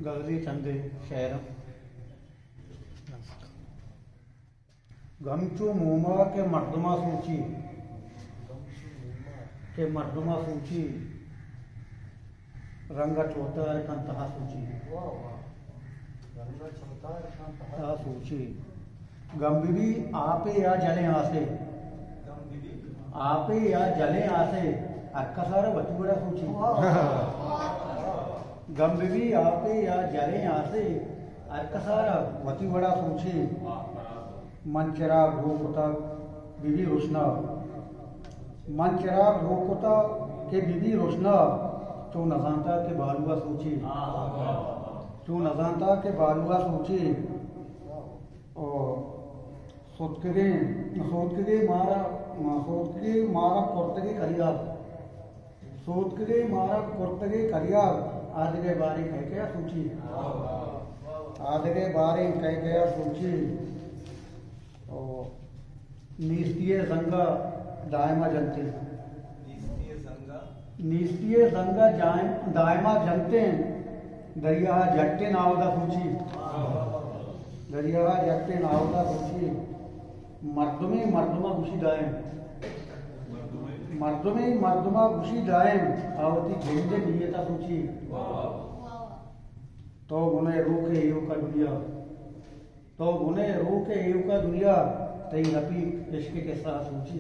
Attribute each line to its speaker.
Speaker 1: गगली चंदे शहर गमचू मोमा के मर्दमा सूची रंगा चौथा कंतहा सूची सूची गंभीरी आपे या जले आसे अक्कसारा बच्ची बड़ा सूची गंभीरी आपे या जले आसे अक्कसारा वती बड़ा सूची मनचराग रोकोता बीबी रोशना मनचराग रोकोता के बीबी रोशना तो नजानता के बालुआ सूची और सोतके मारा कोर्तगे करिया आदगे बारे कह गया सूची और नीस्तीय संगा दायमा जनते दायमा जनते दरिया जट्टे नावदा सूची मर्दमा खुशी दायम आवती झेंडे नियता सूची तो गुने रोके एव का दुनिया तई रफी इश्क के साथ सूची